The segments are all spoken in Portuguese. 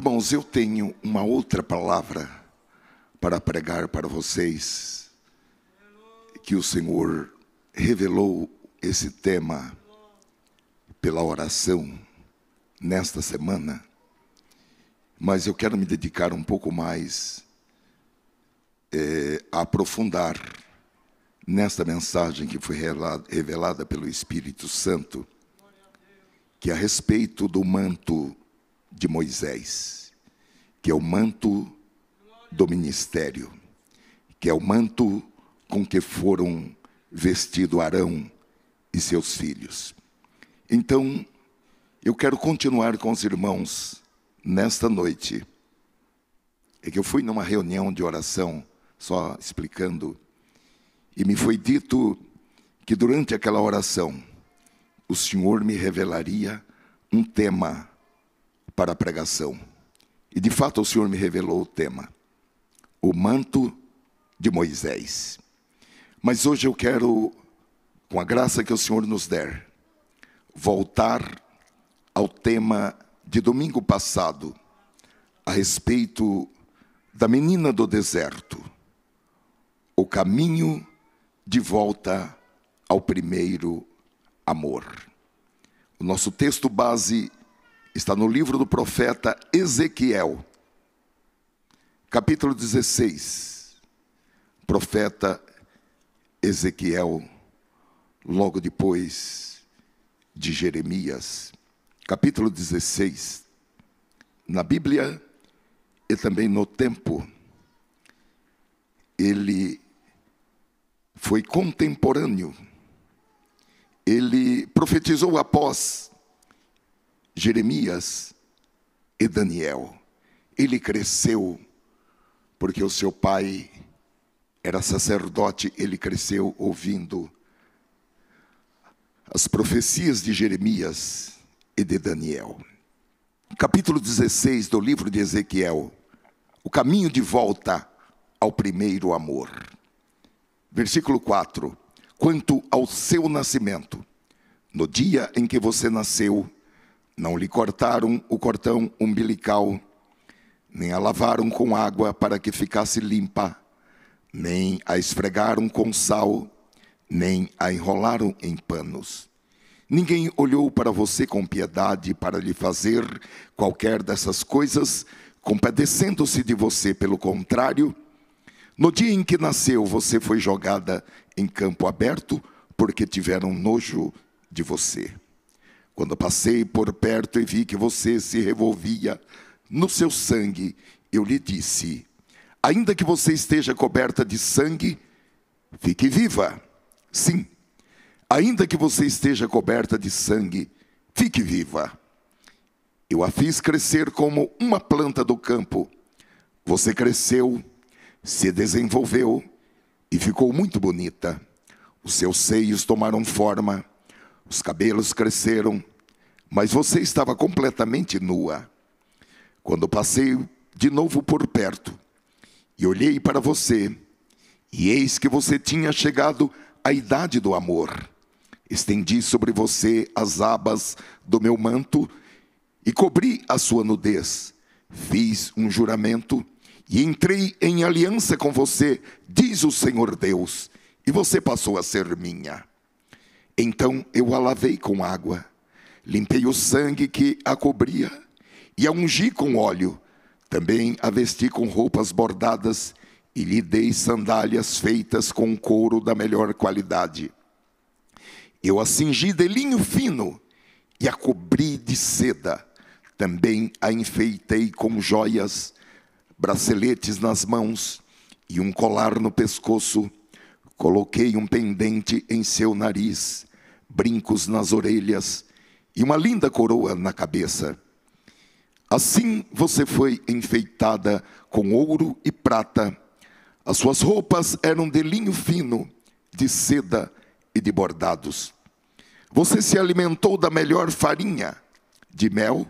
Irmãos, eu tenho uma outra palavra para pregar para vocês, que o Senhor revelou esse tema pela oração nesta semana, mas eu quero me dedicar um pouco mais a aprofundar nesta mensagem que foi revelada pelo Espírito Santo, que é a respeito do manto de Moisés, que é o manto do ministério, que é o manto com que foram vestidos Arão e seus filhos. Então, eu quero continuar com os irmãos nesta noite. É que eu fui numa reunião de oração, só explicando, e me foi dito que durante aquela oração, o Senhor me revelaria um tema para a pregação. E de fato o Senhor me revelou o tema: o manto de Moisés. Mas hoje eu quero, com a graça que o Senhor nos der, voltar ao tema de domingo passado, a respeito da menina do deserto, o caminho de volta ao primeiro amor. O nosso texto base está no livro do profeta Ezequiel, capítulo 16. Profeta Ezequiel, logo depois de Jeremias, capítulo 16. Na Bíblia e também no tempo, ele foi contemporâneo. Ele profetizou após Jeremias e Daniel. Ele cresceu porque o seu pai era sacerdote. Ele cresceu ouvindo as profecias de Jeremias e de Daniel. Capítulo 16 do livro de Ezequiel, o caminho de volta ao primeiro amor. Versículo 4: quanto ao seu nascimento, no dia em que você nasceu, não lhe cortaram o cordão umbilical, nem a lavaram com água para que ficasse limpa, nem a esfregaram com sal, nem a enrolaram em panos. Ninguém olhou para você com piedade para lhe fazer qualquer dessas coisas, compadecendo-se de você. Pelo contrário, no dia em que nasceu, você foi jogada em campo aberto, porque tiveram nojo de você. Quando passei por perto e vi que você se revolvia no seu sangue, eu lhe disse: ainda que você esteja coberta de sangue, fique viva. Sim, ainda que você esteja coberta de sangue, fique viva. Eu a fiz crescer como uma planta do campo. Você cresceu, se desenvolveu e ficou muito bonita. Os seus seios tomaram forma, os cabelos cresceram, mas você estava completamente nua. Quando passei de novo por perto e olhei para você, e eis que você tinha chegado à idade do amor, estendi sobre você as abas do meu manto e cobri a sua nudez. Fiz um juramento e entrei em aliança com você, diz o Senhor Deus, e você passou a ser minha. Então eu a lavei com água, limpei o sangue que a cobria e a ungi com óleo. Também a vesti com roupas bordadas e lhe dei sandálias feitas com couro da melhor qualidade. Eu a cingi de linho fino e a cobri de seda. Também a enfeitei com joias, braceletes nas mãos e um colar no pescoço. Coloquei um pendente em seu nariz, brincos nas orelhas e uma linda coroa na cabeça. Assim você foi enfeitada com ouro e prata. As suas roupas eram de linho fino, de seda e de bordados. Você se alimentou da melhor farinha, de mel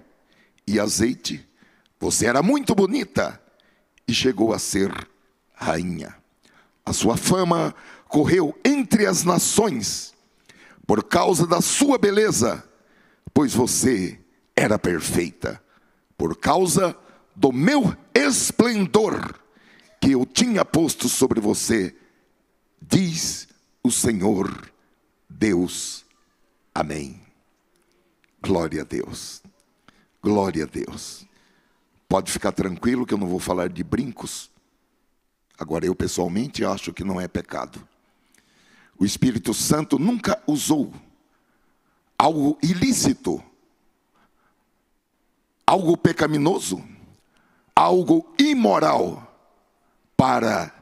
e azeite. Você era muito bonita e chegou a ser rainha. A sua fama correu entre as nações por causa da sua beleza, pois você era perfeita. Por causa do meu esplendor que eu tinha posto sobre você, diz o Senhor Deus. Amém. Glória a Deus. Glória a Deus. Pode ficar tranquilo que eu não vou falar de brincos. Agora, eu pessoalmente acho que não é pecado. O Espírito Santo nunca usou algo ilícito, algo pecaminoso, algo imoral para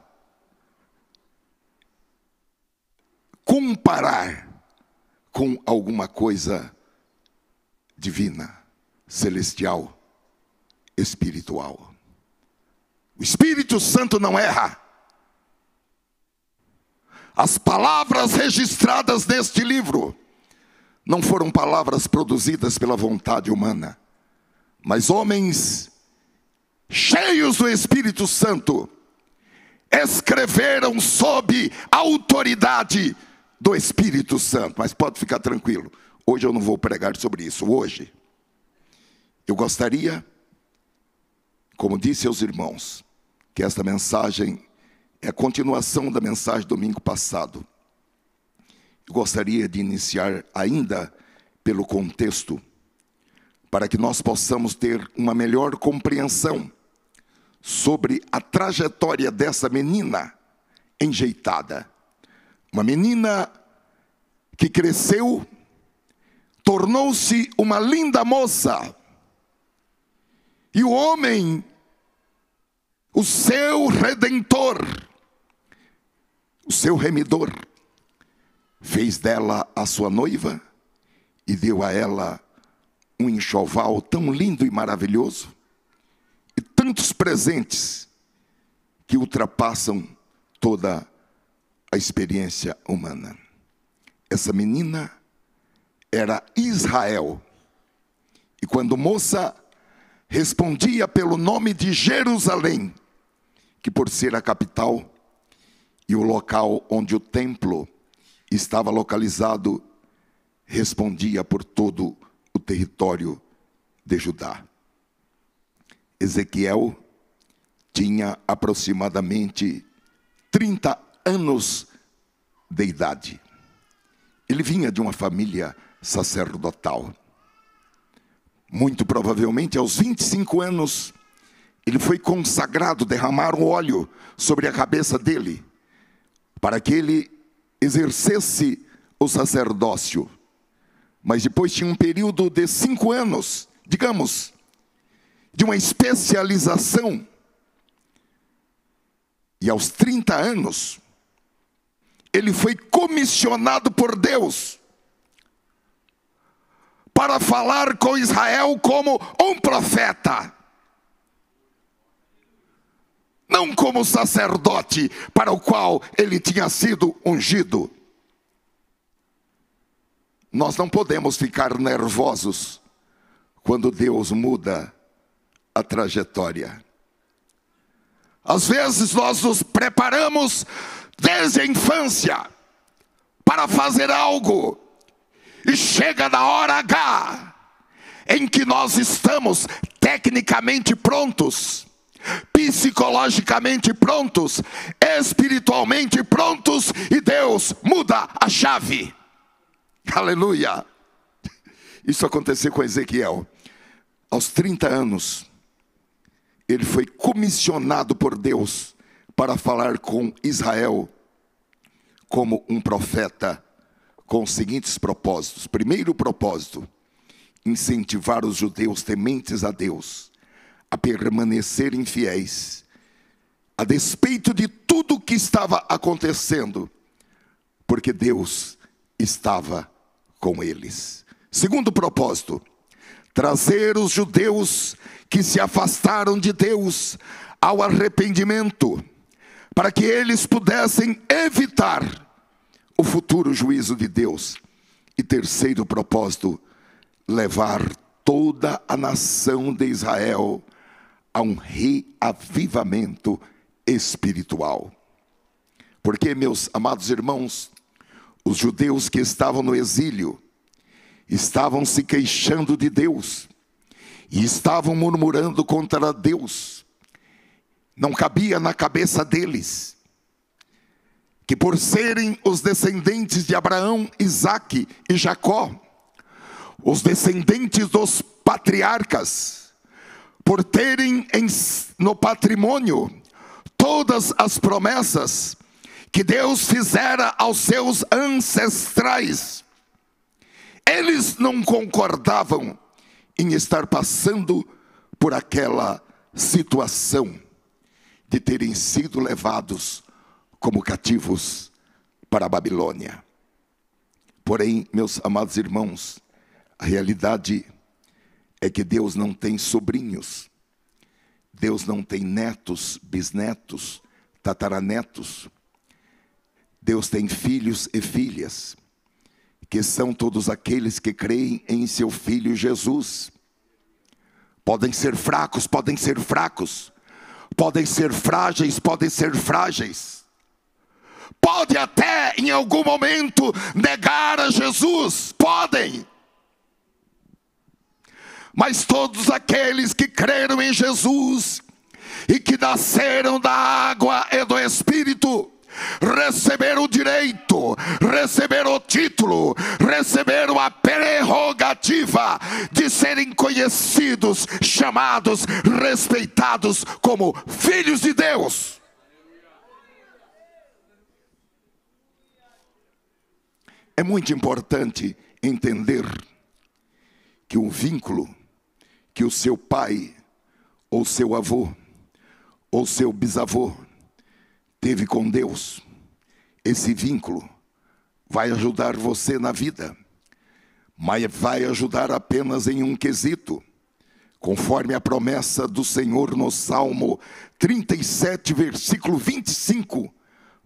comparar com alguma coisa divina, celestial, espiritual. O Espírito Santo não erra. As palavras registradas neste livro não foram palavras produzidas pela vontade humana, mas homens cheios do Espírito Santo escreveram sob a autoridade do Espírito Santo. Mas pode ficar tranquilo, hoje eu não vou pregar sobre isso. Hoje eu gostaria, como disse aos irmãos, que esta mensagem é a continuação da mensagem do domingo passado. Eu gostaria de iniciar ainda pelo contexto, para que nós possamos ter uma melhor compreensão sobre a trajetória dessa menina enjeitada. Uma menina que cresceu, tornou-se uma linda moça. E o homem, o seu redentor, o seu remidor, fez dela a sua noiva e deu a ela um enxoval tão lindo e maravilhoso, e tantos presentes que ultrapassam toda a experiência humana. Essa menina era Israel, e quando moça respondia pelo nome de Jerusalém, que por ser a capital e o local onde o templo estava localizado, respondia por todo o território de Judá. Ezequiel tinha aproximadamente 30 anos de idade. Ele vinha de uma família sacerdotal. Muito provavelmente aos 25 anos, ele foi consagrado, derramaram óleo sobre a cabeça dele, para que ele exercesse o sacerdócio. Mas depois tinha um período de 5 anos, digamos, de uma especialização. E aos 30 anos, ele foi comissionado por Deus para falar com Israel como um profeta, não como sacerdote para o qual ele tinha sido ungido. Nós não podemos ficar nervosos quando Deus muda a trajetória. Às vezes nós nos preparamos desde a infância para fazer algo, e chega na hora H, em que nós estamos tecnicamente prontos, psicologicamente prontos, espiritualmente prontos, e Deus muda a chave. Aleluia! Isso aconteceu com Ezequiel. Aos 30 anos, ele foi comissionado por Deus para falar com Israel como um profeta, com os seguintes propósitos. Primeiro propósito: incentivar os judeus tementes a Deus a permanecerem fiéis, a despeito de tudo o que estava acontecendo, porque Deus estava com eles. Segundo propósito: trazer os judeus que se afastaram de Deus ao arrependimento, para que eles pudessem evitar o futuro juízo de Deus. E terceiro propósito: levar toda a nação de Israel a um reavivamento espiritual. Porque, meus amados irmãos, os judeus que estavam no exílio estavam se queixando de Deus, e estavam murmurando contra Deus. Não cabia na cabeça deles que, por serem os descendentes de Abraão, Isaque e Jacó, os descendentes dos patriarcas, por terem no patrimônio todas as promessas que Deus fizera aos seus ancestrais, eles não concordavam em estar passando por aquela situação de terem sido levados como cativos para a Babilônia. Porém, meus amados irmãos, a realidade é que Deus não tem sobrinhos, Deus não tem netos, bisnetos, tataranetos. Deus tem filhos e filhas, que são todos aqueles que creem em seu Filho Jesus. Podem ser fracos, podem ser fracos, podem ser frágeis, podem ser frágeis. Pode até em algum momento negar a Jesus, podem. Mas todos aqueles que creram em Jesus e que nasceram da água e do Espírito, receberam o direito, receberam o título, receberam a prerrogativa de serem conhecidos, chamados, respeitados como filhos de Deus. É muito importante entender que o vínculo que o seu pai, ou seu avô, ou seu bisavô teve com Deus, esse vínculo vai ajudar você na vida, mas vai ajudar apenas em um quesito, conforme a promessa do Senhor no Salmo 37, versículo 25,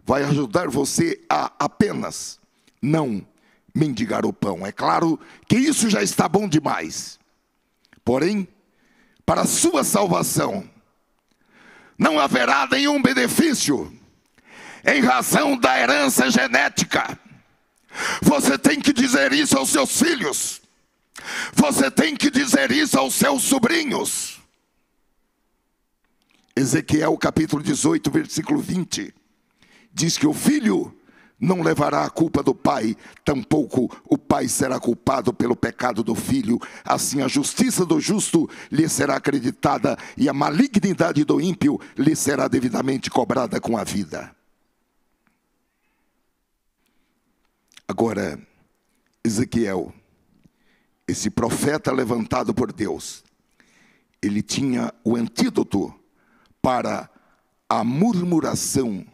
vai ajudar você a apenas não mendigar o pão. É claro que isso já está bom demais, porém, para a sua salvação, não haverá nenhum benefício em razão da herança genética. Você tem que dizer isso aos seus filhos, você tem que dizer isso aos seus sobrinhos. Ezequiel capítulo 18, versículo 20, diz que o filho não levará a culpa do pai, tampouco o pai será culpado pelo pecado do filho. Assim a justiça do justo lhe será acreditada, e a malignidade do ímpio lhe será devidamente cobrada com a vida. Agora, Ezequiel, esse profeta levantado por Deus, ele tinha o antídoto para a murmuração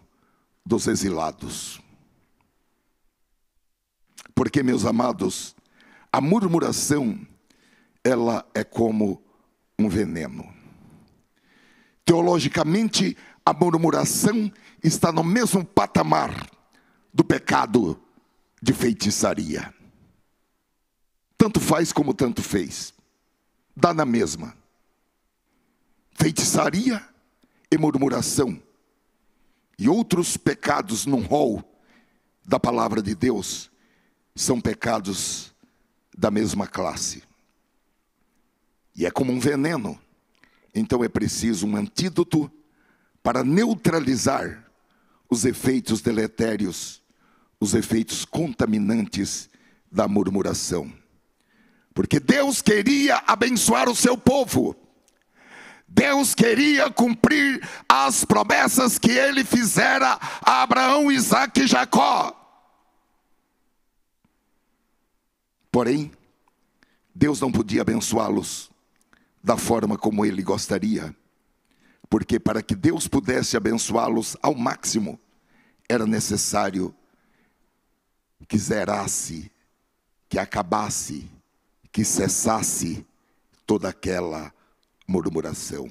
dos exilados. Porque, meus amados, a murmuração, ela é como um veneno. Teologicamente, a murmuração está no mesmo patamar do pecado de feitiçaria. Tanto faz como tanto fez. Dá na mesma. Feitiçaria e murmuração. E outros pecados num rol da palavra de Deus são pecados da mesma classe. E é como um veneno. Então é preciso um antídoto para neutralizar os efeitos deletérios, os efeitos contaminantes da murmuração. Porque Deus queria abençoar o seu povo. Deus queria cumprir as promessas que ele fizera a Abraão, Isaque e Jacó. Porém, Deus não podia abençoá-los da forma como ele gostaria, porque para que Deus pudesse abençoá-los ao máximo, era necessário que zerasse, que acabasse, que cessasse toda aquela murmuração.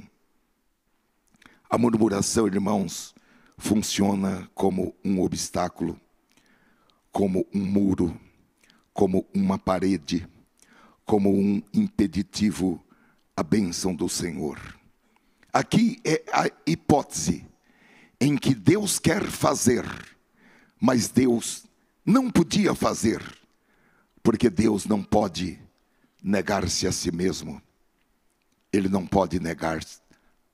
A murmuração, irmãos, funciona como um obstáculo, como um muro, como uma parede, como um impeditivo à bênção do Senhor. Aqui é a hipótese em que Deus quer fazer, mas Deus não podia fazer, porque Deus não pode negar-se a si mesmo. ele não pode negar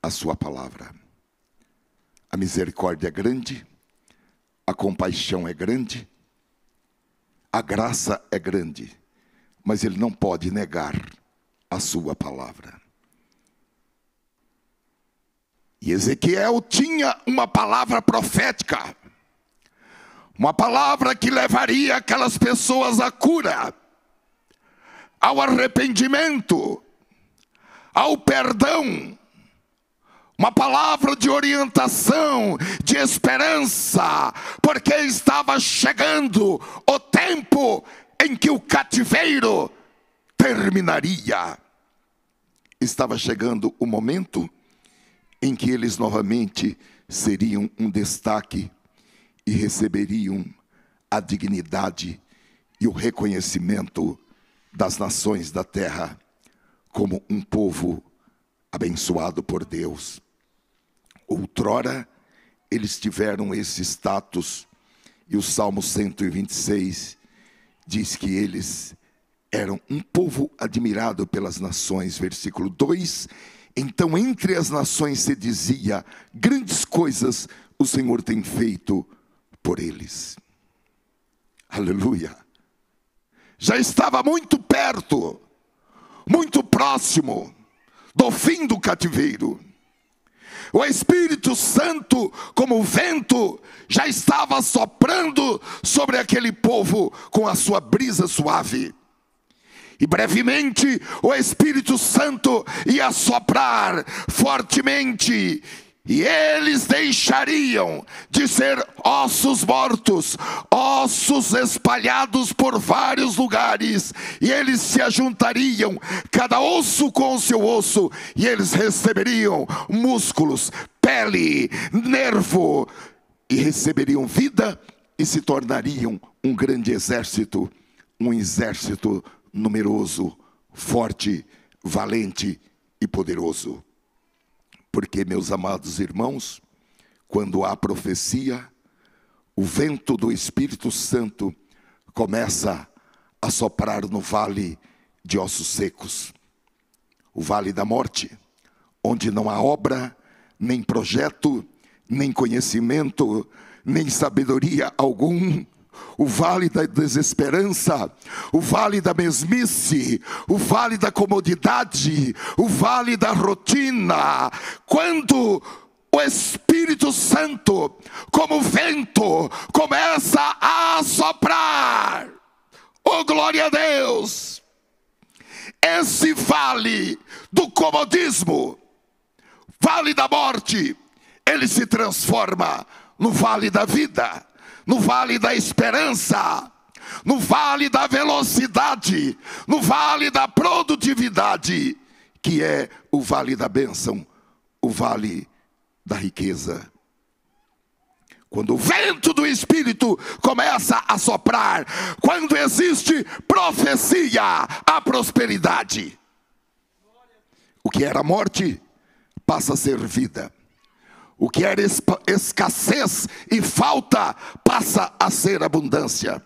a sua palavra. A misericórdia é grande, a compaixão é grande, a graça é grande, mas ele não pode negar a sua palavra. E Ezequiel tinha uma palavra profética, uma palavra que levaria aquelas pessoas à cura, ao arrependimento, ao perdão, uma palavra de orientação, de esperança, porque estava chegando o tempo em que o cativeiro terminaria. Estava chegando o momento em que eles novamente seriam um destaque e receberiam a dignidade e o reconhecimento das nações da terra como um povo abençoado por Deus. Outrora, eles tiveram esse status, e o Salmo 126 diz que eles eram um povo admirado pelas nações. Versículo 2, então entre as nações se dizia, grandes coisas o Senhor tem feito por eles. Aleluia. Já estava muito perto, muito próximo do fim do cativeiro. O Espírito Santo, como vento, já estava soprando sobre aquele povo com a sua brisa suave. E brevemente o Espírito Santo ia soprar fortemente, e eles deixariam de ser ossos mortos, ossos espalhados por vários lugares, e eles se ajuntariam, cada osso com o seu osso, e eles receberiam músculos, pele, nervo, e receberiam vida, e se tornariam um grande exército, um exército numeroso, forte, valente e poderoso. Porque, meus amados irmãos, quando há profecia, o vento do Espírito Santo começa a soprar no vale de ossos secos, o vale da morte, onde não há obra, nem projeto, nem conhecimento, nem sabedoria algum. O vale da desesperança, o vale da mesmice, o vale da comodidade, o vale da rotina. Quando o Espírito Santo, como vento, começa a soprar, oh glória a Deus, esse vale do comodismo, vale da morte, ele se transforma no vale da vida, no vale da esperança, no vale da velocidade, no vale da produtividade, que é o vale da bênção, o vale da riqueza. Quando o vento do Espírito começa a soprar, quando existe profecia, há prosperidade. O que era morte passa a ser vida. O que era escassez e falta passa a ser abundância.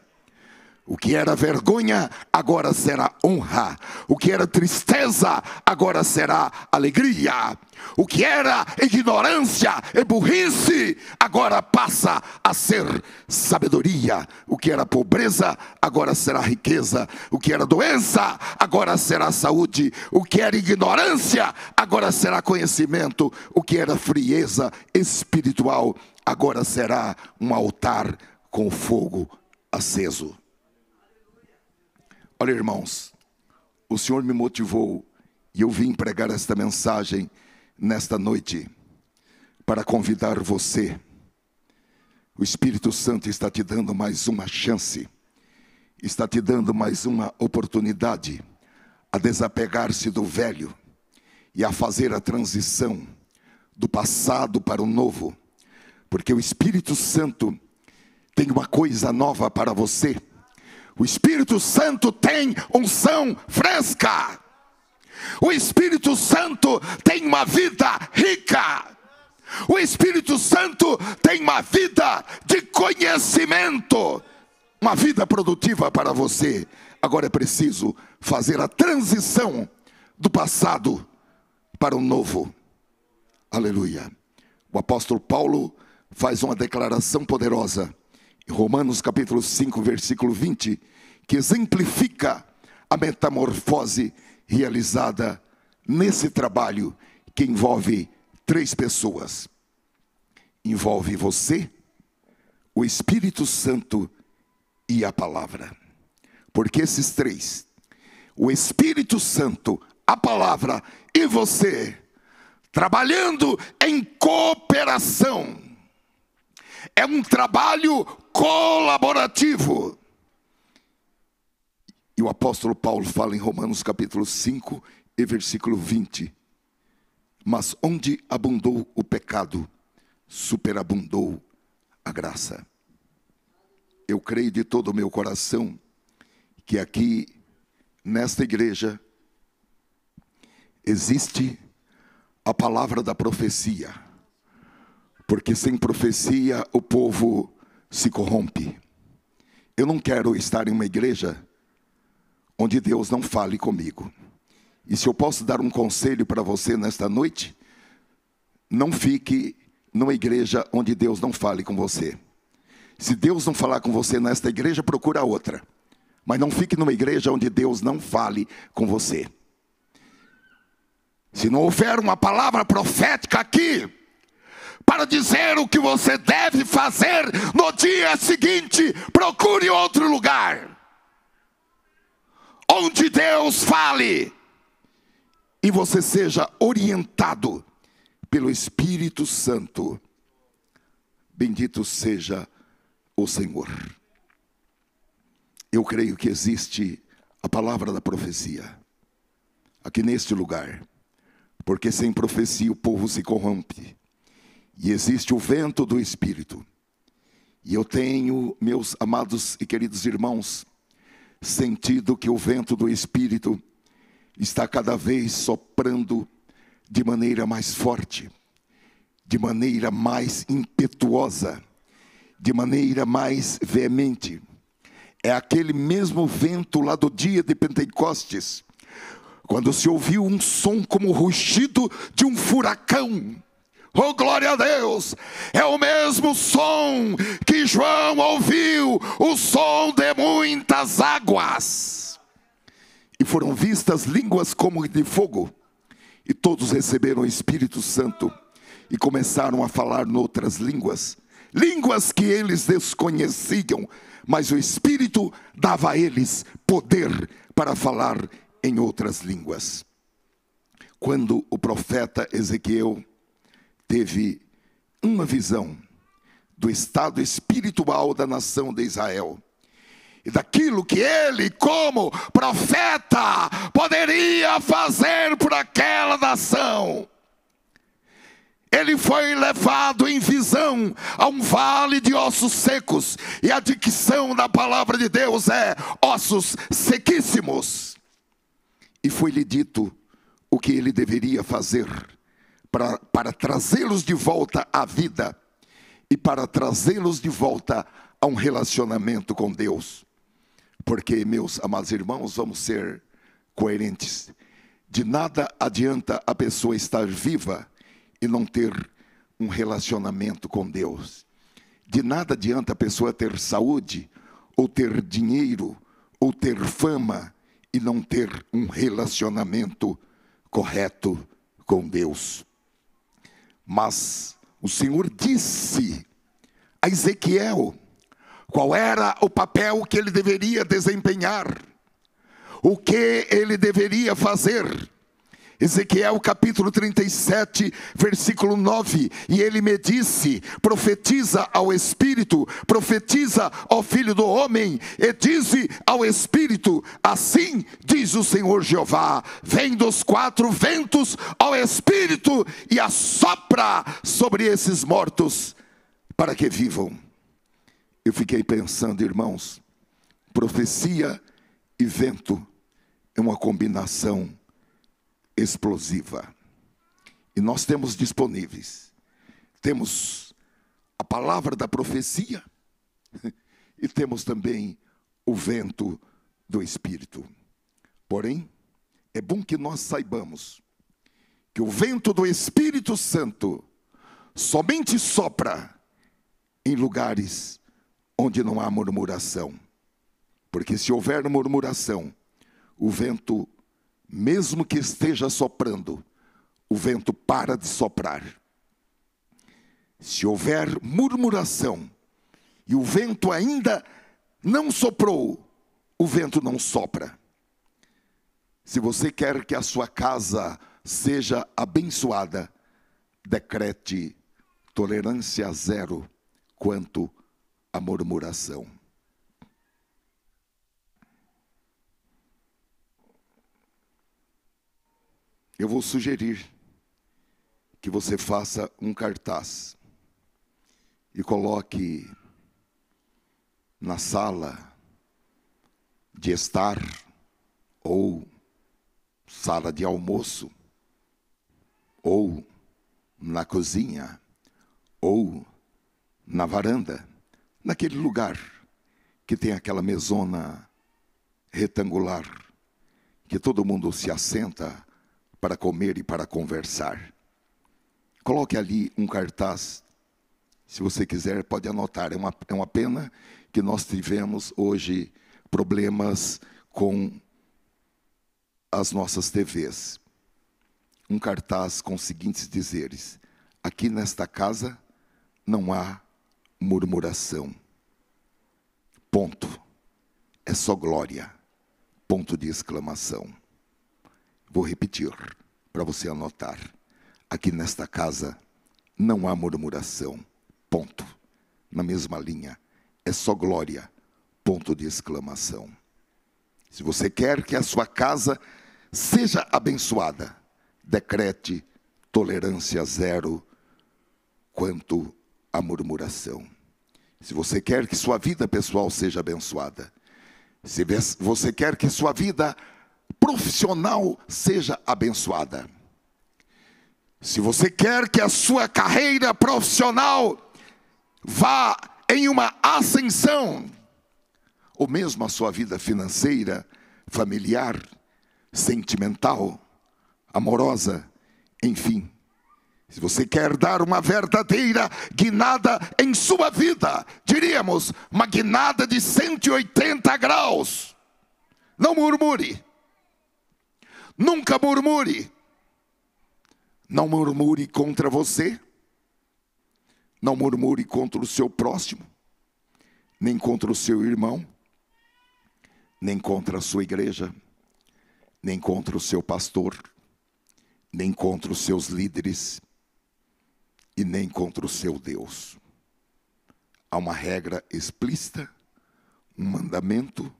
O que era vergonha agora será honra. O que era tristeza agora será alegria. O que era ignorância e burrice agora passa a ser sabedoria. O que era pobreza agora será riqueza. O que era doença agora será saúde. O que era ignorância agora será conhecimento. O que era frieza espiritual agora será um altar com fogo aceso. Olha, irmãos, o Senhor me motivou e eu vim pregar esta mensagem nesta noite para convidar você. O Espírito Santo está te dando mais uma chance, está te dando mais uma oportunidade a desapegar-se do velho e a fazer a transição do passado para o novo, porque o Espírito Santo tem uma coisa nova para você. O Espírito Santo tem unção fresca. O Espírito Santo tem uma vida rica. O Espírito Santo tem uma vida de conhecimento, uma vida produtiva para você. Agora é preciso fazer a transição do passado para o novo. Aleluia. O apóstolo Paulo faz uma declaração poderosa em Romanos capítulo 5, versículo 20, que exemplifica a metamorfose realizada nesse trabalho que envolve 3 pessoas. Envolve você, o Espírito Santo e a palavra. Porque esses 3, o Espírito Santo, a palavra e você, trabalhando em cooperação, é um trabalho colaborativo. E o apóstolo Paulo fala em Romanos capítulo 5 e versículo 20. Mas onde abundou o pecado, superabundou a graça. Eu creio de todo o meu coração que aqui, nesta igreja, existe a palavra da profecia. Porque sem profecia o povo se corrompe. Eu não quero estar em uma igreja onde Deus não fale comigo. E se eu posso dar um conselho para você nesta noite, não fique numa igreja onde Deus não fale com você. Se Deus não falar com você nesta igreja, procura outra. Mas não fique numa igreja onde Deus não fale com você. Se não houver uma palavra profética aqui, para dizer o que você deve fazer no dia seguinte, procure outro lugar onde Deus fale e você seja orientado pelo Espírito Santo. Bendito seja o Senhor. Eu creio que existe a palavra da profecia aqui neste lugar, porque sem profecia o povo se corrompe. E existe o vento do Espírito. E eu tenho, meus amados e queridos irmãos, sentido que o vento do Espírito está cada vez soprando de maneira mais forte, de maneira mais impetuosa, de maneira mais veemente. É aquele mesmo vento lá do dia de Pentecostes, quando se ouviu um som como o rugido de um furacão. Oh, glória a Deus! É o mesmo som que João ouviu, o som de muitas águas. E foram vistas línguas como de fogo. E todos receberam o Espírito Santo e começaram a falar noutras línguas. Línguas que eles desconheciam, mas o Espírito dava a eles poder para falar em outras línguas. Quando o profeta Ezequiel teve uma visão do estado espiritual da nação de Israel e daquilo que ele, como profeta, poderia fazer por aquela nação, ele foi levado em visão a um vale de ossos secos, e a dicção da palavra de Deus é ossos sequíssimos. E foi-lhe dito o que ele deveria fazer para trazê-los de volta à vida e para trazê-los de volta a um relacionamento com Deus. Porque, meus amados irmãos, vamos ser coerentes. De nada adianta a pessoa estar viva e não ter um relacionamento com Deus. De nada adianta a pessoa ter saúde, ou ter dinheiro, ou ter fama, e não ter um relacionamento correto com Deus. Mas o Senhor disse a Ezequiel qual era o papel que ele deveria desempenhar, o que ele deveria fazer. Ezequiel capítulo 37, versículo 9, e ele me disse: profetiza ao Espírito, profetiza ao Filho do Homem, e dize ao Espírito: assim diz o Senhor Jeová, vem dos 4 ventos ao Espírito e assopra sobre esses mortos, para que vivam. Eu fiquei pensando, irmãos, profecia e vento é uma combinação explosiva. E nós temos disponíveis, temos a palavra da profecia e temos também o vento do Espírito. Porém, é bom que nós saibamos que o vento do Espírito Santo somente sopra em lugares onde não há murmuração. Porque se houver murmuração, o vento, mesmo que esteja soprando, o vento para de soprar. Se houver murmuração e o vento ainda não soprou, o vento não sopra. Se você quer que a sua casa seja abençoada, decrete tolerância zero quanto à murmuração. Eu vou sugerir que você faça um cartaz e coloque na sala de estar ou sala de almoço ou na cozinha ou na varanda, naquele lugar que tem aquela mesona retangular que todo mundo se assenta para comer e para conversar. Coloque ali um cartaz. Se você quiser, pode anotar. É uma pena que nós tivemos hoje problemas com as nossas TVs. Um cartaz com os seguintes dizeres: aqui nesta casa não há murmuração. Ponto. É só glória. Ponto de exclamação. Vou repetir para você anotar. Aqui nesta casa não há murmuração. Ponto. Na mesma linha. É só glória. Ponto de exclamação. Se você quer que a sua casa seja abençoada, decrete tolerância zero quanto à murmuração. Se você quer que sua vida pessoal seja abençoada, se você quer que sua vida profissional seja abençoada, se você quer que a sua carreira profissional vá em uma ascensão, ou mesmo a sua vida financeira, familiar, sentimental, amorosa, enfim, se você quer dar uma verdadeira guinada em sua vida, diríamos, uma guinada de 180 graus, não murmure. Nunca murmure. Não murmure contra você. Não murmure contra o seu próximo. Nem contra o seu irmão. Nem contra a sua igreja. Nem contra o seu pastor. Nem contra os seus líderes. E nem contra o seu Deus. Há uma regra explícita, um mandamento,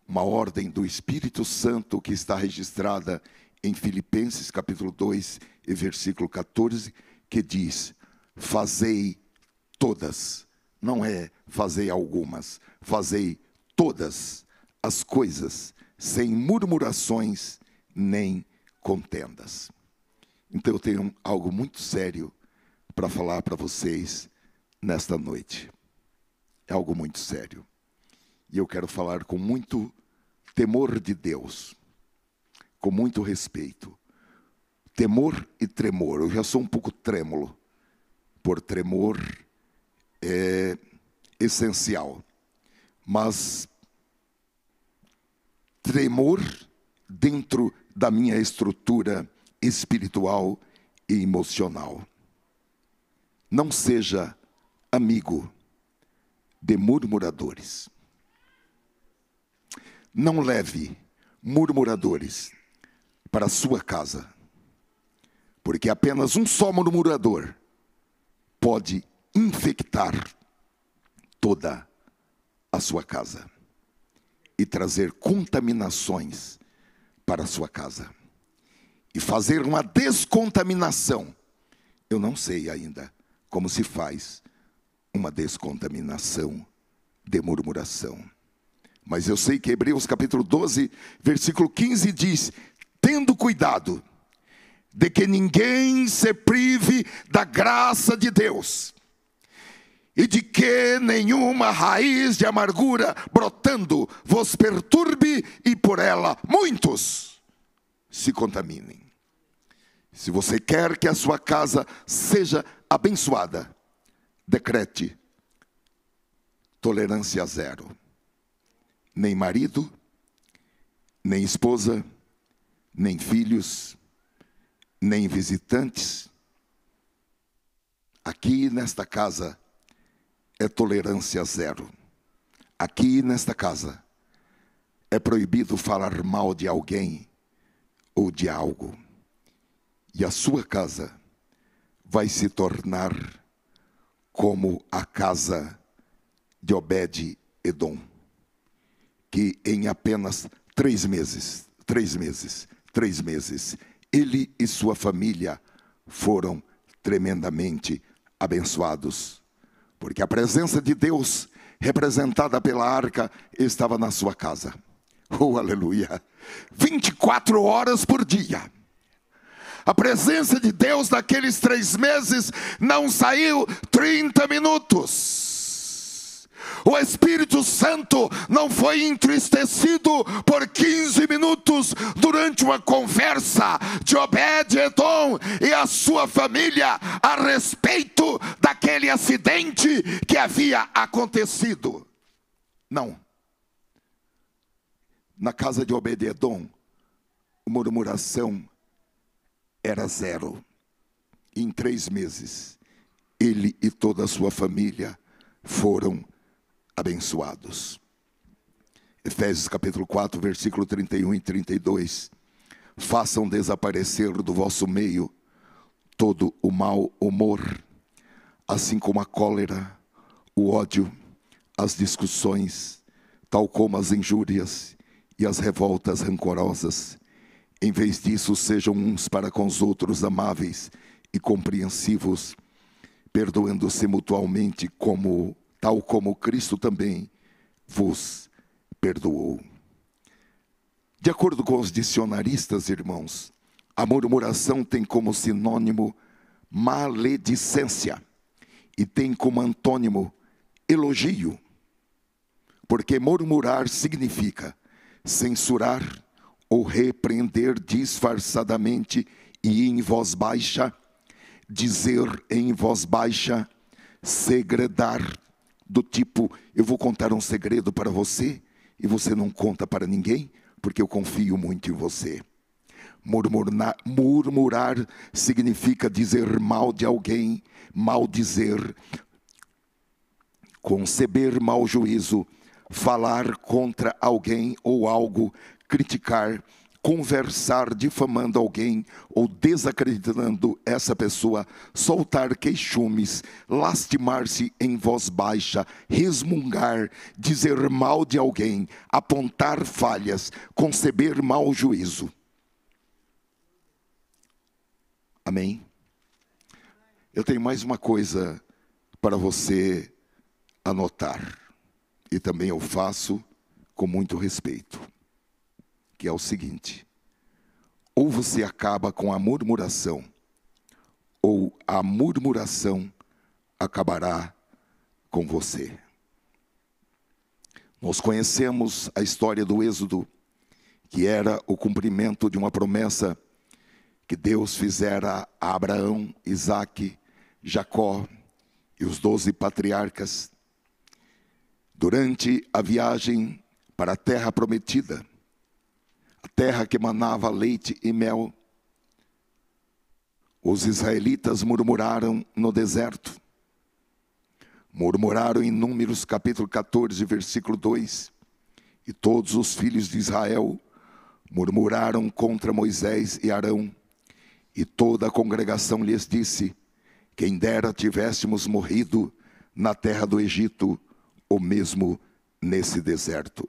uma ordem do Espírito Santo que está registrada em Filipenses capítulo 2 e versículo 14, que diz: fazei todas, não é fazei algumas, fazei todas as coisas sem murmurações nem contendas. Então eu tenho algo muito sério para falar para vocês nesta noite. É algo muito sério. E eu quero falar com muito temor de Deus, com muito respeito. Temor e tremor. Eu já sou um pouco trêmulo, por tremor é essencial. Mas tremor dentro da minha estrutura espiritual e emocional. Não seja amigo de murmuradores. Não leve murmuradores para a sua casa, porque apenas um só murmurador pode infectar toda a sua casa e trazer contaminações para a sua casa e fazer uma descontaminação. Eu não sei ainda como se faz uma descontaminação de murmuração. Mas eu sei que Hebreus capítulo 12, versículo 15 diz: tendo cuidado de que ninguém se prive da graça de Deus, e de que nenhuma raiz de amargura brotando vos perturbe, e por ela muitos se contaminem. Se você quer que a sua casa seja abençoada, decrete tolerância zero. Nem marido, nem esposa, nem filhos, nem visitantes. Aqui nesta casa é tolerância zero. Aqui nesta casa é proibido falar mal de alguém ou de algo. E a sua casa vai se tornar como a casa de Obed-Edom, que em apenas 3 meses, ele e sua família foram tremendamente abençoados, porque a presença de Deus, representada pela arca, estava na sua casa. Oh, aleluia! 24 horas por dia. A presença de Deus naqueles 3 meses não saiu 30 minutos. O Espírito Santo não foi entristecido por 15 minutos durante uma conversa de Obed-Edom e a sua família a respeito daquele acidente que havia acontecido. Não. Na casa de Obed-Edom, murmuração era zero. Em 3 meses, ele e toda a sua família foram abençoados. Efésios capítulo 4, versículo 31 e 32. Façam desaparecer do vosso meio todo o mau humor, assim como a cólera, o ódio, as discussões, tal como as injúrias e as revoltas rancorosas. Em vez disso, sejam uns para com os outros amáveis e compreensivos, perdoando-se mutualmente, tal como Cristo também vos perdoou. De acordo com os dicionaristas, irmãos, a murmuração tem como sinônimo maledicência e tem como antônimo elogio, porque murmurar significa censurar ou repreender disfarçadamente e em voz baixa, dizer em voz baixa, segredar, do tipo, eu vou contar um segredo para você e você não conta para ninguém, porque eu confio muito em você. Murmurar significa dizer mal de alguém, maldizer, conceber mau juízo, falar contra alguém ou algo, criticar, conversar difamando alguém ou desacreditando essa pessoa, soltar queixumes, lastimar-se em voz baixa, resmungar, dizer mal de alguém, apontar falhas, conceber mau juízo. Amém? Eu tenho mais uma coisa para você anotar, e também eu faço com muito respeito, que é o seguinte: ou você acaba com a murmuração, ou a murmuração acabará com você. Nós conhecemos a história do Êxodo, que era o cumprimento de uma promessa que Deus fizera a Abraão, Isaque, Jacó e os 12 patriarcas, durante a viagem para a terra prometida, a terra que manava leite e mel. Os israelitas murmuraram no deserto. Murmuraram em Números capítulo 14, versículo 2. E todos os filhos de Israel murmuraram contra Moisés e Arão. E toda a congregação lhes disse: quem dera tivéssemos morrido na terra do Egito, ou mesmo nesse deserto.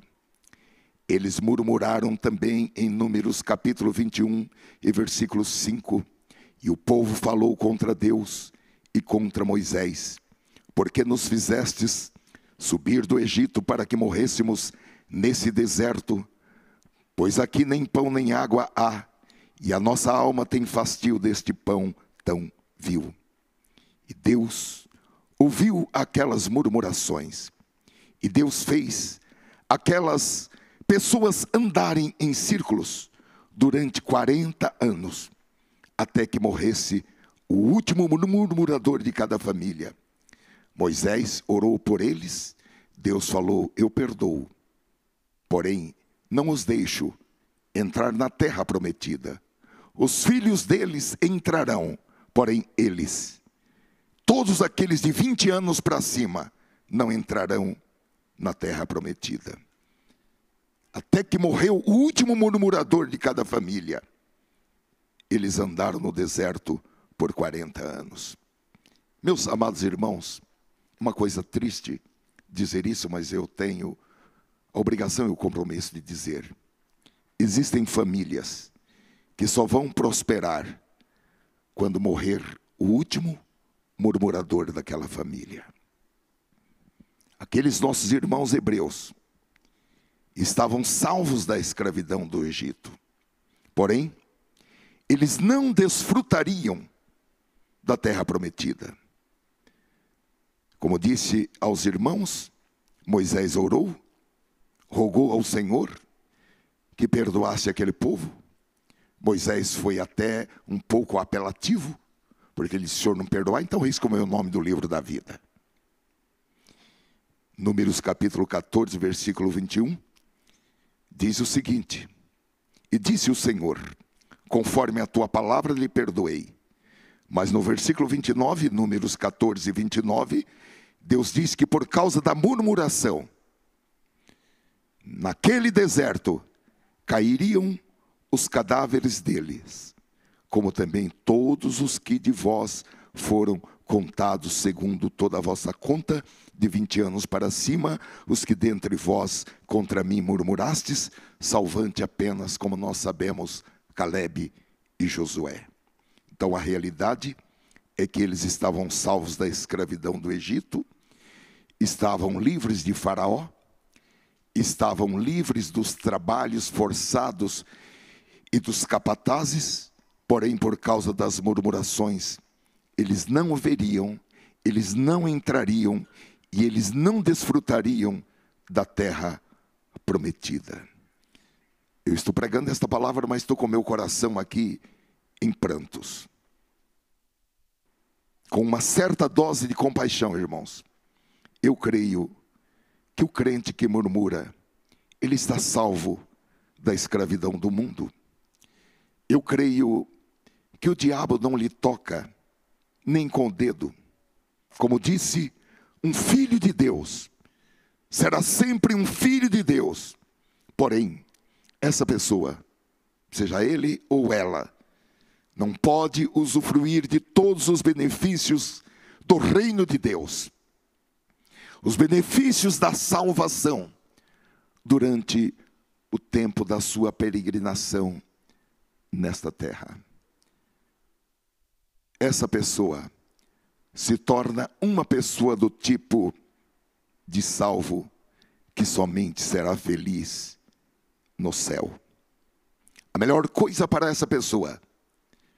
Eles murmuraram também em Números capítulo 21 e versículo 5. E o povo falou contra Deus e contra Moisés: porque nos fizestes subir do Egito para que morrêssemos nesse deserto? Pois aqui nem pão nem água há, e a nossa alma tem fastio deste pão tão vil. E Deus ouviu aquelas murmurações, e Deus fez aquelas pessoas andarem em círculos durante 40 anos, até que morresse o último murmurador de cada família. Moisés orou por eles. Deus falou: eu perdoo, porém não os deixo entrar na terra prometida. Os filhos deles entrarão, porém eles, todos aqueles de 20 anos para cima, não entrarão na terra prometida. Até que morreu o último murmurador de cada família, eles andaram no deserto por 40 anos. Meus amados irmãos, uma coisa triste dizer isso, mas eu tenho a obrigação e o compromisso de dizer: existem famílias que só vão prosperar quando morrer o último murmurador daquela família. Aqueles nossos irmãos hebreus estavam salvos da escravidão do Egito, porém, eles não desfrutariam da terra prometida. Como disse aos irmãos, Moisés orou, rogou ao Senhor que perdoasse aquele povo. Moisés foi até um pouco apelativo, porque ele disse: se o Senhor não perdoar, então risca o meu nome do livro da vida. Números capítulo 14, versículo 21, diz o seguinte: e disse o Senhor: conforme a tua palavra lhe perdoei. Mas no versículo 29, Números 14, 29, Deus diz que por causa da murmuração, naquele deserto, cairiam os cadáveres deles, como também todos os que de vós foram contados segundo toda a vossa conta, de 20 anos para cima, os que dentre vós contra mim murmurastes, salvante apenas, como nós sabemos, Calebe e Josué. Então a realidade é que eles estavam salvos da escravidão do Egito, estavam livres de Faraó, estavam livres dos trabalhos forçados e dos capatazes, porém por causa das murmurações, eles não veriam, eles não entrariam e eles não desfrutariam da terra prometida. Eu estou pregando esta palavra, mas estou com meu coração aqui em prantos, com uma certa dose de compaixão, irmãos. Eu creio que o crente que murmura, ele está salvo da escravidão do mundo. Eu creio que o diabo não lhe toca nem com o dedo. Como disse, um filho de Deus será sempre um filho de Deus. Porém, essa pessoa, seja ele ou ela, não pode usufruir de todos os benefícios do reino de Deus, os benefícios da salvação, durante o tempo da sua peregrinação nesta terra. Essa pessoa se torna uma pessoa do tipo de salvo, que somente será feliz no céu. A melhor coisa para essa pessoa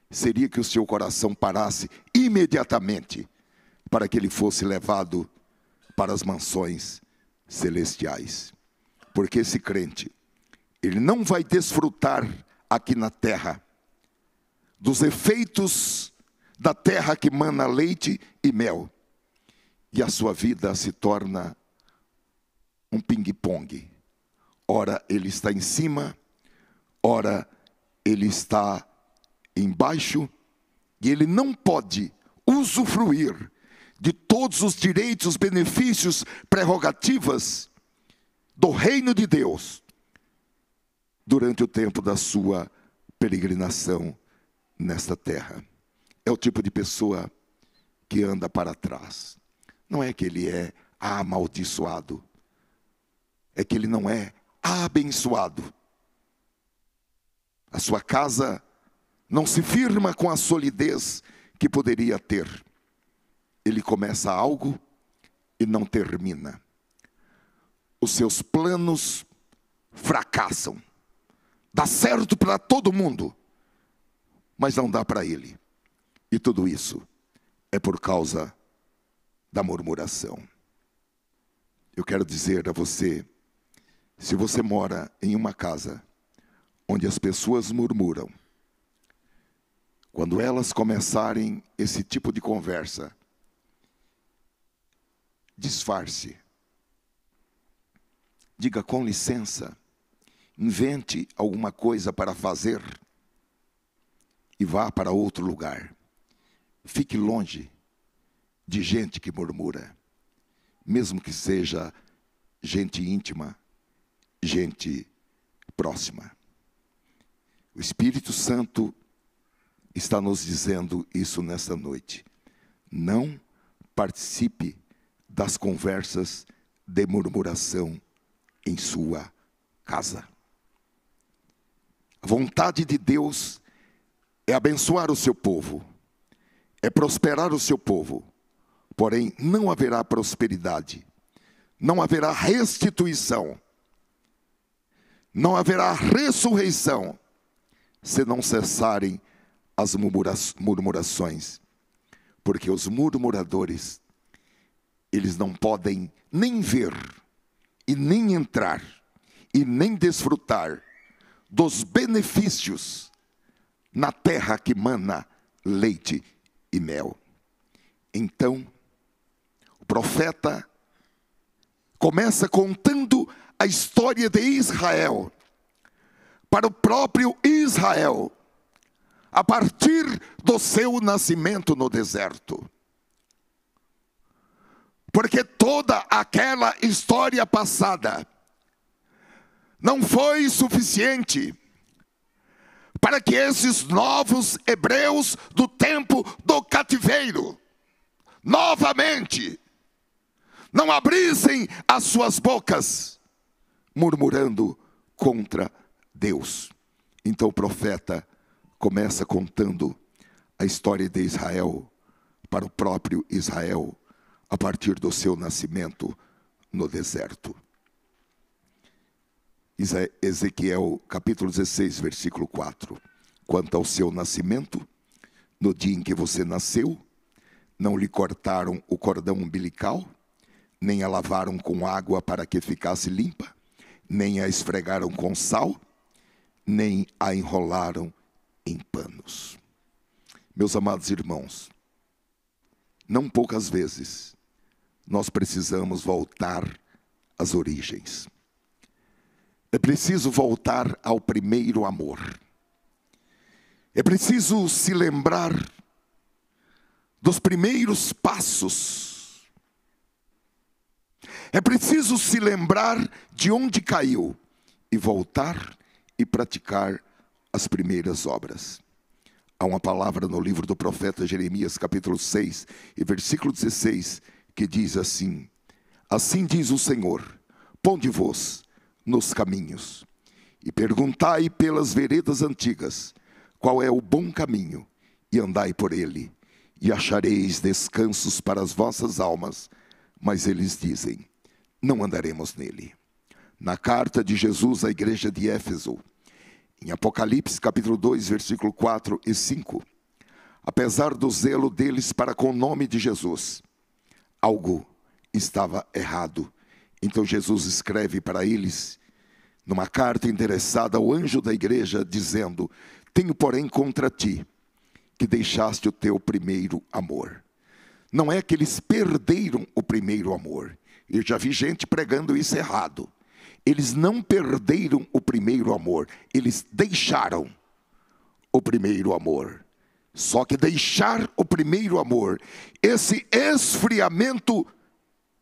seria que o seu coração parasse imediatamente, para que ele fosse levado para as mansões celestiais. Porque esse crente, ele não vai desfrutar aqui na terra dos efeitos da terra que mana leite e mel, e a sua vida se torna um ping-pong. Ora ele está em cima, ora ele está embaixo, e ele não pode usufruir de todos os direitos, benefícios, prerrogativas do reino de Deus durante o tempo da sua peregrinação nesta terra. É o tipo de pessoa que anda para trás. Não é que ele é amaldiçoado, é que ele não é abençoado. A sua casa não se firma com a solidez que poderia ter. Ele começa algo e não termina. Os seus planos fracassam. Dá certo para todo mundo, mas não dá para ele. E tudo isso é por causa da murmuração. Eu quero dizer a você, se você mora em uma casa onde as pessoas murmuram, Quando elas começarem esse tipo de conversa, disfarce. Diga com licença, invente alguma coisa para fazer e vá para outro lugar. Fique longe de gente que murmura, mesmo que seja gente íntima, gente próxima. O Espírito Santo está nos dizendo isso nesta noite. Não participe das conversas de murmuração em sua casa. A vontade de Deus é abençoar o seu povo, é prosperar o seu povo. Porém, não haverá prosperidade, não haverá restituição, não haverá ressurreição, se não cessarem as murmurações. Porque os murmuradores, eles não podem nem ver, e nem entrar, e nem desfrutar dos benefícios na terra que mana leite e mel. Então, o profeta começa contando a história de Israel, para o próprio Israel, a partir do seu nascimento no deserto. Porque toda aquela história passada não foi suficiente para que esses novos hebreus do tempo do cativeiro, novamente, não abrissem as suas bocas, murmurando contra Deus. Então o profeta começa contando a história de Israel para o próprio Israel, a partir do seu nascimento no deserto. Ezequiel capítulo 16, versículo 4. Quanto ao seu nascimento, no dia em que você nasceu, não lhe cortaram o cordão umbilical, nem a lavaram com água para que ficasse limpa, nem a esfregaram com sal, nem a enrolaram em panos. Meus amados irmãos, não poucas vezes nós precisamos voltar às origens. É preciso voltar ao primeiro amor. É preciso se lembrar dos primeiros passos. É preciso se lembrar de onde caiu e voltar e praticar as primeiras obras. Há uma palavra no livro do profeta Jeremias, capítulo 6, e versículo 16, que diz assim: assim diz o Senhor, ponde-vos nos caminhos, e perguntai pelas veredas antigas, qual é o bom caminho, e andai por ele, e achareis descansos para as vossas almas. Mas eles dizem, não andaremos nele. Na carta de Jesus à igreja de Éfeso, em Apocalipse capítulo 2, versículo 4 e 5, apesar do zelo deles para com o nome de Jesus, algo estava errado. Então Jesus escreve para eles, numa carta endereçada ao anjo da igreja, dizendo, tenho porém contra ti, que deixaste o teu primeiro amor. Não é que eles perderam o primeiro amor. Eu já vi gente pregando isso errado. Eles não perderam o primeiro amor, eles deixaram o primeiro amor. Só que deixar o primeiro amor, esse esfriamento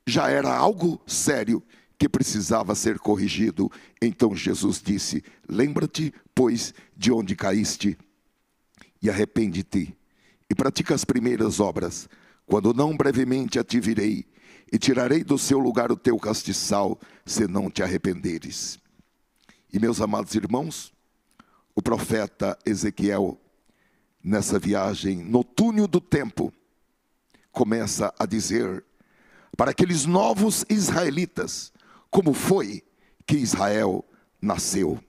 já era algo sério que precisava ser corrigido. Então Jesus disse, lembra-te, pois, de onde caíste, e arrepende-te, e pratica as primeiras obras, quando não brevemente a te virei, e tirarei do seu lugar o teu castiçal, se não te arrependeres. E meus amados irmãos, o profeta Ezequiel, nessa viagem no túnel do tempo, começa a dizer para aqueles novos israelitas, como foi que Israel nasceu.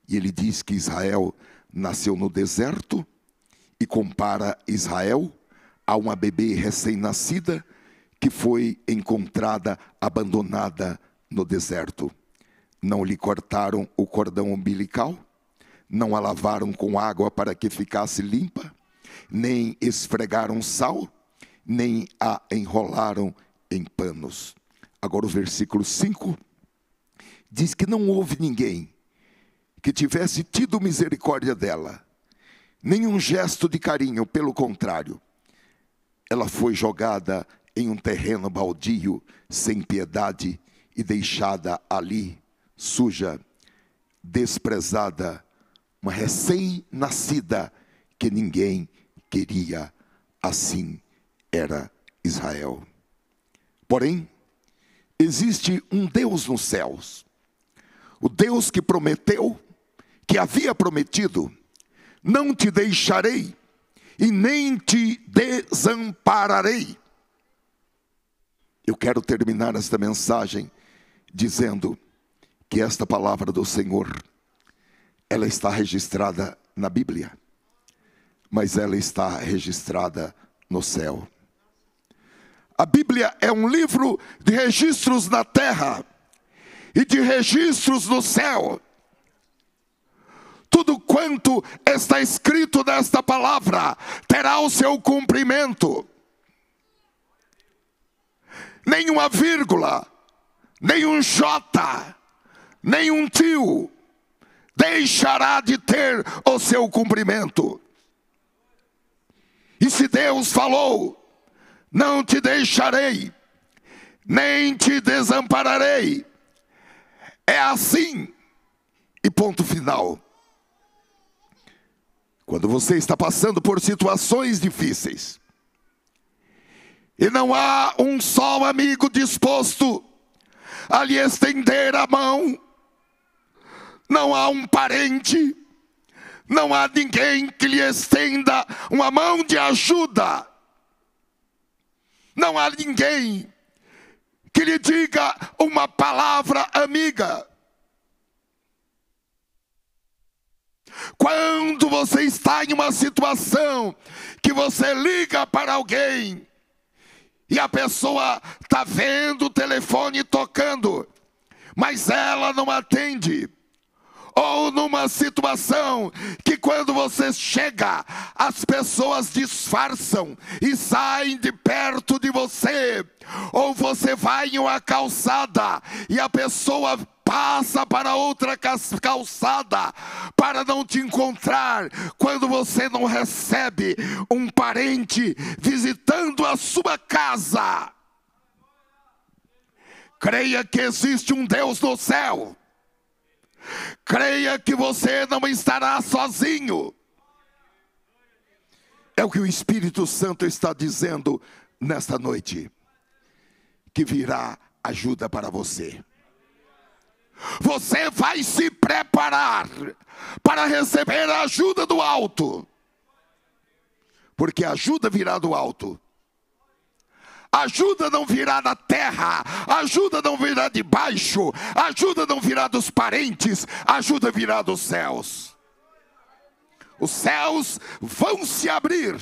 E ele diz que Israel nasceu no deserto, e compara Israel a uma bebê recém-nascida, que foi encontrada abandonada no deserto. Não lhe cortaram o cordão umbilical, não a lavaram com água para que ficasse limpa, nem esfregaram sal, nem a enrolaram em panos. Agora o versículo 5 diz que não houve ninguém que tivesse tido misericórdia dela, nenhum gesto de carinho, pelo contrário, ela foi jogada em um terreno baldio, sem piedade, e deixada ali, suja, desprezada, uma recém-nascida que ninguém queria. Assim era Israel. Porém, existe um Deus nos céus, o Deus que prometeu, que havia prometido: não te deixarei e nem te desampararei. Eu quero terminar esta mensagem dizendo que esta palavra do Senhor, ela está registrada na Bíblia, mas ela está registrada no céu. A Bíblia é um livro de registros na terra e de registros no céu. Tudo quanto está escrito nesta palavra terá o seu cumprimento. Nenhuma vírgula, nenhum jota, nenhum tio deixará de ter o seu cumprimento. E se Deus falou: não te deixarei, nem te desampararei, é assim, e ponto final. Quando você está passando por situações difíceis, e não há um só amigo disposto a lhe estender a mão, não há um parente, não há ninguém que lhe estenda uma mão de ajuda, não há ninguém que lhe diga uma palavra amiga. Quando você está em uma situação que você liga para alguém e a pessoa está vendo o telefone tocando, mas ela não atende. Ou numa situação que quando você chega, as pessoas disfarçam e saem de perto de você. Ou você vai em uma calçada e a pessoa passa para outra calçada para não te encontrar. Quando você não recebe um parente visitando a sua casa, creia que existe um Deus no céu. Creia que você não estará sozinho. É o que o Espírito Santo está dizendo nesta noite, que virá ajuda para você. Você vai se preparar para receber a ajuda do alto, porque a ajuda virá do alto. Ajuda não virá da terra, ajuda não virá de baixo, ajuda não virá dos parentes, ajuda virá dos céus. Os céus vão se abrir.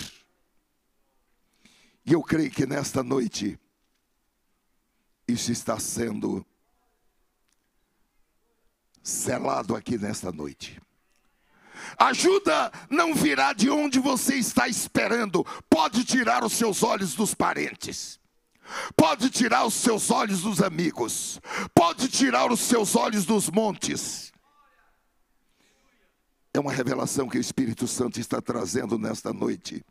E eu creio que nesta noite, isso está sendo selado aqui nesta noite. Ajuda não virá de onde você está esperando. Pode tirar os seus olhos dos parentes, pode tirar os seus olhos dos amigos, pode tirar os seus olhos dos montes. É uma revelação que o Espírito Santo está trazendo nesta noite.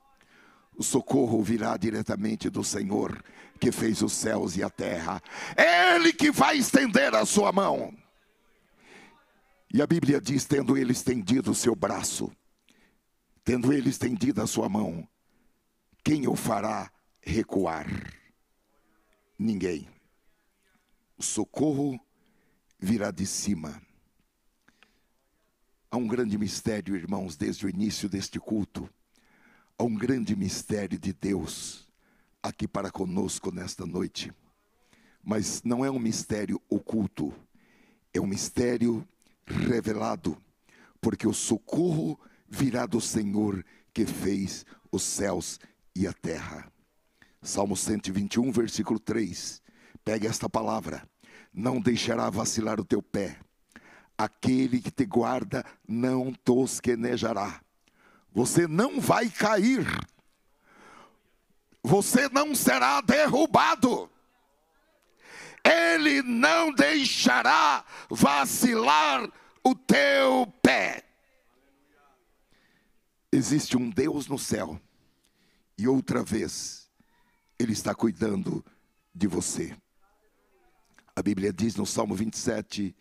O socorro virá diretamente do Senhor, que fez os céus e a terra. É Ele que vai estender a sua mão. E a Bíblia diz: tendo Ele estendido o seu braço, tendo Ele estendido a sua mão, quem o fará recuar? Ninguém. O socorro virá de cima. Há um grande mistério, irmãos, desde o início deste culto. Há um grande mistério de Deus aqui para conosco nesta noite. Mas não é um mistério oculto, é um mistério revelado, porque o socorro virá do Senhor que fez os céus e a terra. Salmo 121, versículo 3. Pegue esta palavra: não deixará vacilar o teu pé, aquele que te guarda não tosquenejará. Você não vai cair. Você não será derrubado. Ele não deixará vacilar o teu pé. Existe um Deus no céu. E outra vez, Ele está cuidando de você. A Bíblia diz no Salmo 27,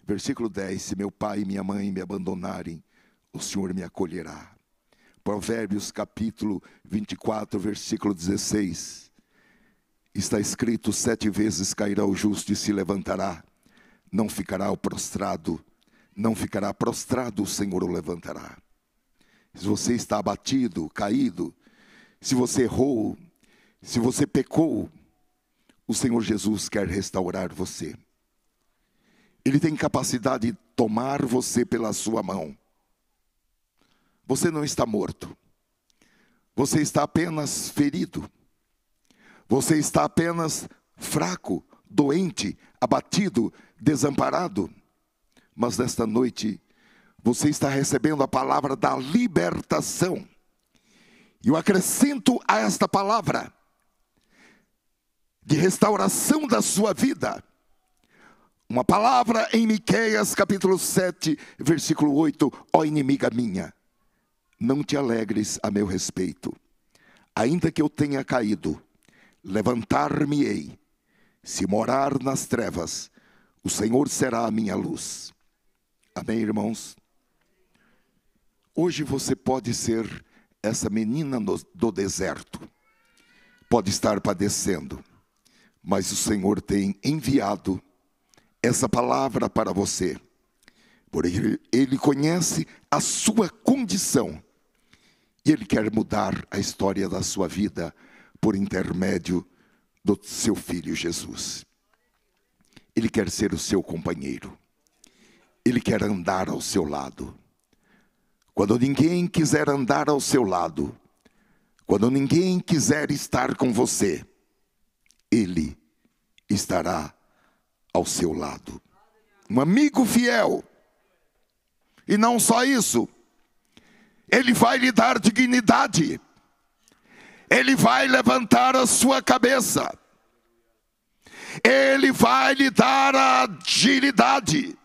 versículo 10, se meu pai e minha mãe me abandonarem, o Senhor me acolherá. Provérbios capítulo 24, versículo 16. Está escrito, 7 vezes cairá o justo e se levantará. Não ficará prostrado, o Senhor o levantará. Se você está abatido, caído, se você errou, se você pecou, o Senhor Jesus quer restaurar você. Ele tem capacidade de tomar você pela sua mão. Você não está morto. Você está apenas ferido. Você está apenas fraco, doente, abatido, desamparado. Mas nesta noite, você está recebendo a palavra da libertação. E eu acrescento a esta palavra de restauração da sua vida uma palavra em Miqueias capítulo 7, versículo 8. Ó inimiga minha, não te alegres a meu respeito. Ainda que eu tenha caído, levantar-me-ei. Se morar nas trevas, o Senhor será a minha luz. Amém, irmãos? Hoje você pode ser essa menina do deserto. Pode estar padecendo. Mas o Senhor tem enviado essa palavra para você. Porque Ele conhece a sua condição. E Ele quer mudar a história da sua vida por intermédio do seu Filho Jesus. Ele quer ser o seu companheiro. Ele quer andar ao seu lado. Quando ninguém quiser andar ao seu lado, quando ninguém quiser estar com você, Ele estará ao seu lado. Um amigo fiel. E não só isso, Ele vai lhe dar dignidade. Ele vai levantar a sua cabeça. Ele vai lhe dar agilidade.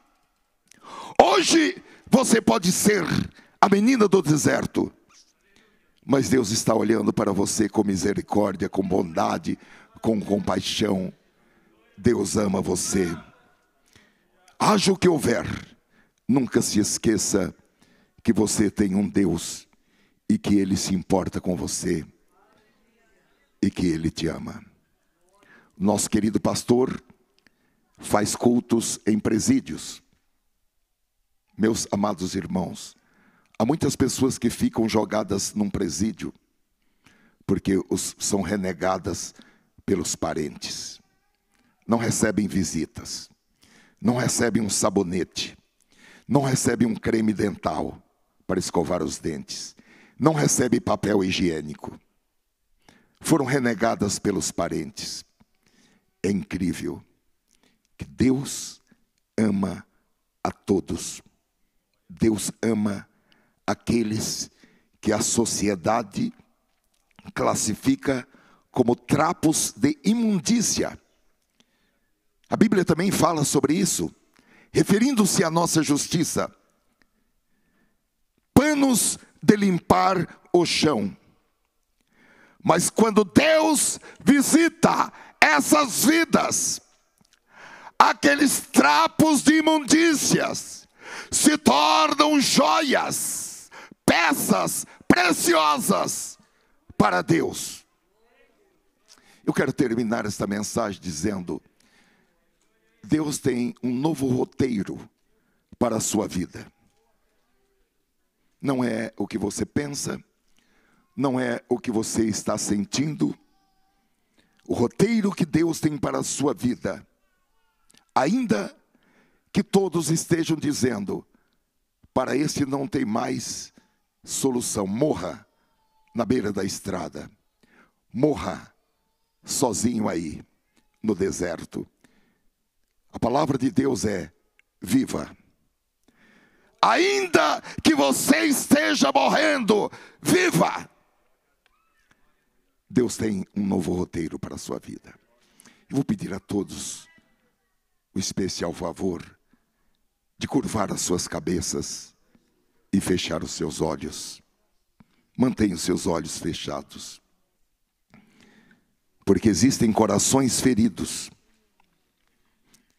Hoje você pode ser a menina do deserto, mas Deus está olhando para você com misericórdia, com bondade, com compaixão. Deus ama você. Haja o que houver, nunca se esqueça que você tem um Deus e que Ele se importa com você e que Ele te ama. Nosso querido pastor faz cultos em presídios. Meus amados irmãos, há muitas pessoas que ficam jogadas num presídio porque são renegadas pelos parentes. Não recebem visitas, não recebem um sabonete, não recebem um creme dental para escovar os dentes, não recebem papel higiênico. Foram renegadas pelos parentes. É incrível que Deus ama a todos. Deus ama aqueles que a sociedade classifica como trapos de imundícia. A Bíblia também fala sobre isso, referindo-se à nossa justiça. Panos de limpar o chão. Mas quando Deus visita essas vidas, aqueles trapos de imundícias se tornam joias, peças preciosas para Deus. Eu quero terminar esta mensagem dizendo: Deus tem um novo roteiro para a sua vida. Não é o que você pensa, não é o que você está sentindo. O roteiro que Deus tem para a sua vida, ainda que todos estejam dizendo, para esse não tem mais solução, morra na beira da estrada, morra sozinho aí no deserto. A palavra de Deus é: viva. Ainda que você esteja morrendo, viva! Deus tem um novo roteiro para a sua vida. Eu vou pedir a todos o especial favor de curvar as suas cabeças e fechar os seus olhos. Mantenha os seus olhos fechados, porque existem corações feridos,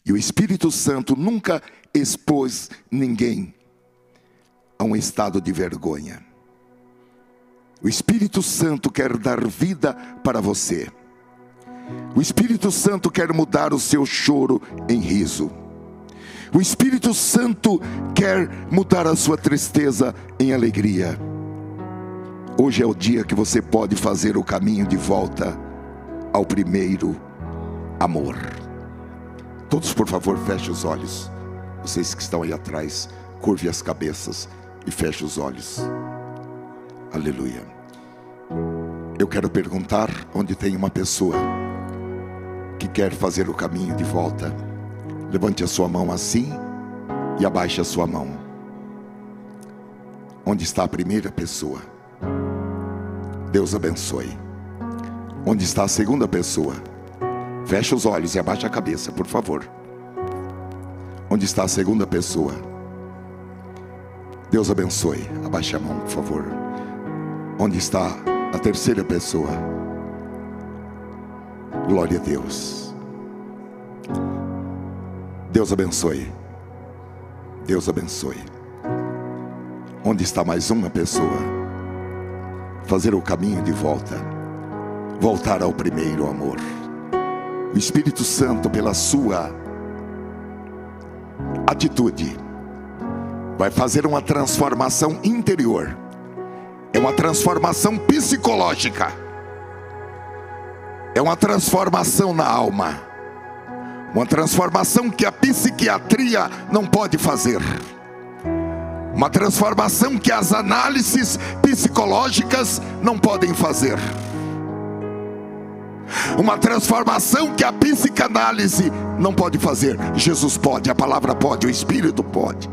e o Espírito Santo nunca expôs ninguém a um estado de vergonha. O Espírito Santo quer dar vida para você. O Espírito Santo quer mudar o seu choro em riso. O Espírito Santo quer mudar a sua tristeza em alegria. Hoje é o dia que você pode fazer o caminho de volta ao primeiro amor. Todos, por favor, fechem os olhos. Vocês que estão aí atrás, curve as cabeças e fechem os olhos. Aleluia. Eu quero perguntar onde tem uma pessoa que quer fazer o caminho de volta. Levante a sua mão assim e abaixe a sua mão. Onde está a primeira pessoa? Deus abençoe. Onde está a segunda pessoa? Feche os olhos e abaixe a cabeça, por favor. Onde está a segunda pessoa? Deus abençoe. Abaixe a mão, por favor. Onde está a terceira pessoa? Glória a Deus. Deus abençoe. Deus abençoe. Onde está mais uma pessoa? Fazer o caminho de volta. Voltar ao primeiro amor. O Espírito Santo, pela sua atitude, vai fazer uma transformação interior. É uma transformação psicológica. É uma transformação na alma. Uma transformação que a psiquiatria não pode fazer. Uma transformação que as análises psicológicas não podem fazer. Uma transformação que a psicanálise não pode fazer. Jesus pode, a palavra pode, o Espírito pode.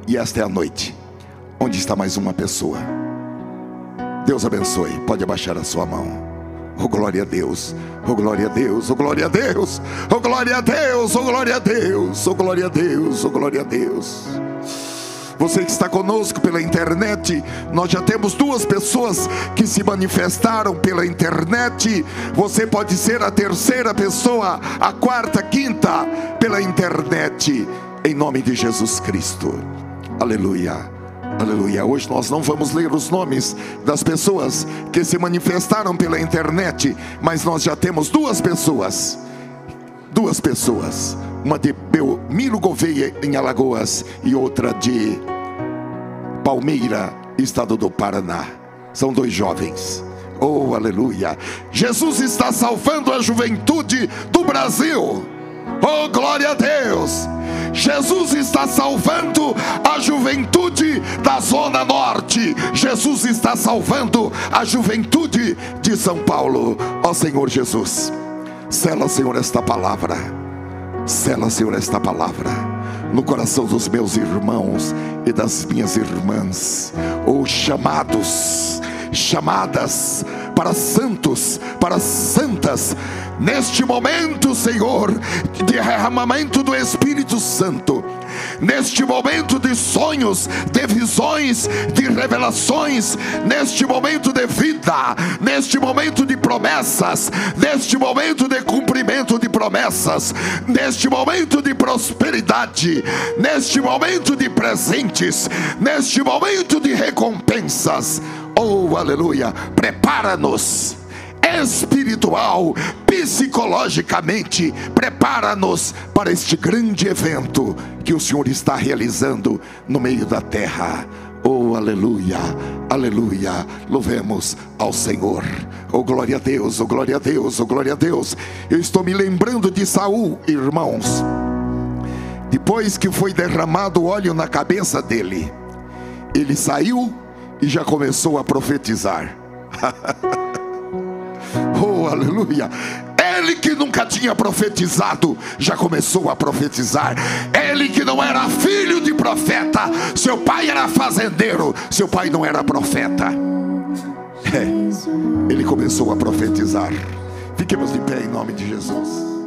E esta é a noite. Onde está mais uma pessoa? Deus abençoe. Pode abaixar a sua mão. Oh, glória a Deus, oh, glória a Deus, oh, glória a Deus, oh, glória a Deus, oh, glória a Deus, oh, glória a Deus, oh, glória a Deus. Você que está conosco pela internet, nós já temos 2 pessoas que se manifestaram pela internet. Você pode ser a terceira pessoa, a quarta, quinta, pela internet, em nome de Jesus Cristo. Aleluia. Aleluia. Hoje nós não vamos ler os nomes das pessoas que se manifestaram pela internet, mas nós já temos 2 pessoas. 2 pessoas. Uma de Belmiro Gouveia, em Alagoas, e outra de Palmeira, estado do Paraná. São 2 jovens. Oh, aleluia. Jesus está salvando a juventude do Brasil. Oh, glória a Deus. Jesus está salvando a juventude da Zona Norte. Jesus está salvando a juventude de São Paulo. Ó Senhor Jesus, sela, Senhor, esta palavra. Sela, Senhor, esta palavra no coração dos meus irmãos e das minhas irmãs. Oh, chamados, chamadas para santos, para santas, neste momento, Senhor, de derramamento do Espírito Santo, neste momento de sonhos, de visões, de revelações, neste momento de vida, neste momento de promessas, neste momento de cumprimento de promessas, neste momento de prosperidade, neste momento de presentes, neste momento de recompensas. Oh, aleluia. Prepara-nos espiritual, psicologicamente, prepara-nos para este grande evento que o Senhor está realizando no meio da terra. Oh, aleluia, aleluia, louvemos ao Senhor. Oh, glória a Deus, oh, glória a Deus, oh, glória a Deus. Eu estou me lembrando de Saul, irmãos. Depois que foi derramado óleo na cabeça dele, ele saiu e já começou a profetizar. Oh, aleluia. Ele que nunca tinha profetizado, já começou a profetizar. Ele que não era filho de profeta, seu pai era fazendeiro, seu pai não era profeta. Ele começou a profetizar. Fiquemos de pé em nome de Jesus.